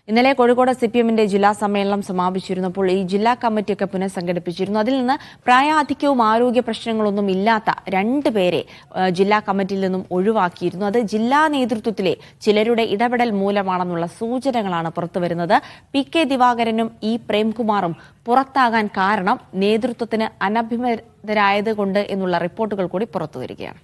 ഇന്നലെ കോഴിക്കോട് സിപിഎമ്മിന്റെ ജില്ലാ സമ്മേളനം സമാപിച്ചിരുന്നപ്പോൾ ഈ ജില്ലാ കമ്മിറ്റിയൊക്കെ പുനഃസംഘടിപ്പിച്ചിരുന്നു. അതിൽ നിന്ന് പ്രായാധിക്യവും ആരോഗ്യ പ്രശ്നങ്ങളൊന്നും ഇല്ലാത്ത 2 പേരെ ജില്ലാ കമ്മിറ്റിയിൽ നിന്നും ഒഴിവാക്കിയിരുന്നു. അത് ജില്ലാ നേതൃത്വത്തിലെ ചിലരുടെ ഇടപെടൽ മൂലമാണെന്നുള്ള സൂചനകളാണ് പുറത്തുവരുന്നത്. PK ദിവാകരനും E പ്രേംകുമാറും പുറത്താകാൻ കാരണം നേതൃത്വത്തിന് അനഭിമതരായതുകൊണ്ട് എന്നുള്ള റിപ്പോർട്ടുകൾ കൂടി പുറത്തുവരികയാണ്.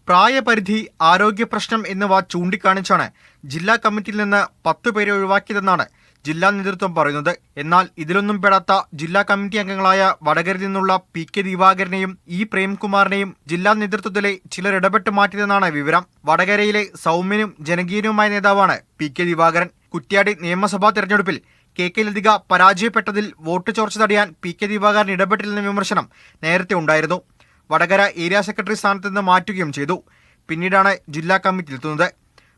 പ്രായപരിധി, ആരോഗ്യ പ്രശ്നം എന്നിവ ചൂണ്ടിക്കാണിച്ചാണ് ജില്ലാ കമ്മിറ്റിയിൽ നിന്ന് 10 പേരെ ഒഴിവാക്കിയതെന്നാണ് ജില്ലാ നേതൃത്വം പറയുന്നത്. എന്നാൽ ഇതിലൊന്നും പെടാത്ത ജില്ലാ കമ്മിറ്റി അംഗങ്ങളായ വടകരയിൽ നിന്നുള്ള PK ദിവാകരനെയും E പ്രേംകുമാറിനെയും ജില്ലാ നേതൃത്വത്തിലെ ചിലർ ഇടപെട്ട് മാറ്റിയതെന്നാണ് വിവരം. വടകരയിലെ സൗമ്യനും ജനകീയനുമായ നേതാവാണ് PK ദിവാകരൻ. കുറ്റ്യാടി നിയമസഭാ തെരഞ്ഞെടുപ്പിൽ KK ലതിക പരാജയപ്പെട്ടതിൽ വോട്ട് ചോർച്ച തടയാൻ PK ദിവാകരൻ ഇടപെട്ടില്ലെന്ന വിമർശനം നേരത്തെ ഉണ്ടായിരുന്നു. വടകര ഏരിയ സെക്രട്ടറി സ്ഥാനത്ത് നിന്ന് മാറ്റുകയും ചെയ്തു. പിന്നീടാണ് ജില്ലാ കമ്മിറ്റി എത്തുന്നത്.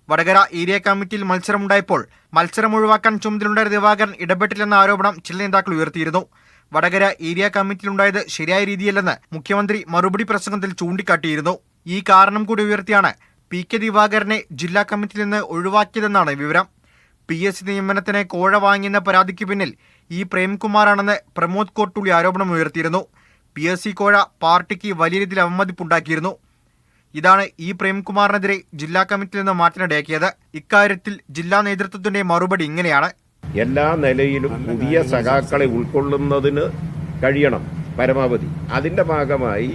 വടകര ഏരിയ കമ്മിറ്റിയിൽ മത്സരമുണ്ടായപ്പോൾ മത്സരം ഒഴിവാക്കാൻ ചുമതലയുണ്ടായ ദിവാകരൻ ഇടപെട്ടില്ലെന്ന ആരോപണം ചില നേതാക്കൾ ഉയർത്തിയിരുന്നു. വടകര ഏരിയ കമ്മിറ്റിയിലുണ്ടായത് ശരിയായ രീതിയല്ലെന്ന് മുഖ്യമന്ത്രി മറുപടി പ്രസംഗത്തിൽ ചൂണ്ടിക്കാട്ടിയിരുന്നു. ഈ കാരണം കൂടി ഉയർത്തിയാണ് PK ദിവാകരനെ ജില്ലാ കമ്മിറ്റിയിൽ നിന്ന് ഒഴിവാക്കിയതെന്നാണ് വിവരം. PSC നിയമനത്തിന് കോഴ വാങ്ങിയെന്ന പരാതിക്ക് പിന്നിൽ E പ്രേംകുമാറാണെന്ന് പ്രമോദ് കോട്ടൂളി ആരോപണം ഉയർത്തിയിരുന്നു. PSC കോഴ പാർട്ടിക്ക് വലിയ രീതിയിൽ അവമതിപ്പുണ്ടാക്കിയിരുന്നു. ഇതാണ് E പ്രേംകുമാറിനെതിരെ ജില്ലാ കമ്മിറ്റിയിൽ നിന്ന് മാറ്റാനിടയാക്കിയത്. ഇക്കാര്യത്തിൽ ജില്ലാ നേതൃത്വത്തിന്റെ മറുപടി ഇങ്ങനെയാണ്. എല്ലാ നിലയിലും പുതിയ സഖാക്കളെ ഉൾക്കൊള്ളുന്നതിന് കഴിയണം പരമാവധി. അതിന്റെ ഭാഗമായി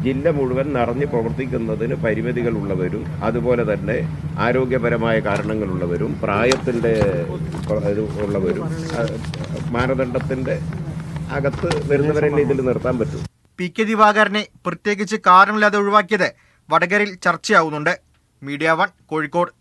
ജില്ല മുഴുവൻ നിറഞ്ഞു പ്രവർത്തിക്കുന്നതിന് പരിമിതികൾ ഉള്ളവരും അതുപോലെ തന്നെ ആരോഗ്യപരമായ കാരണങ്ങളുള്ളവരും പ്രായത്തിന്റെ ഉള്ളവരും മാനദണ്ഡത്തിന്റെ അകത്ത് വരുന്നവരെന്നെ ഇതിൽ നിർത്താൻ പറ്റും. PK ദിവാകരനെ പ്രത്യേകിച്ച് കാരണമില്ലാതെ ഒഴിവാക്കിയത് വടകരയിൽ ചർച്ചയാവുന്നുണ്ട്. മീഡിയ 1 കോഴിക്കോട്.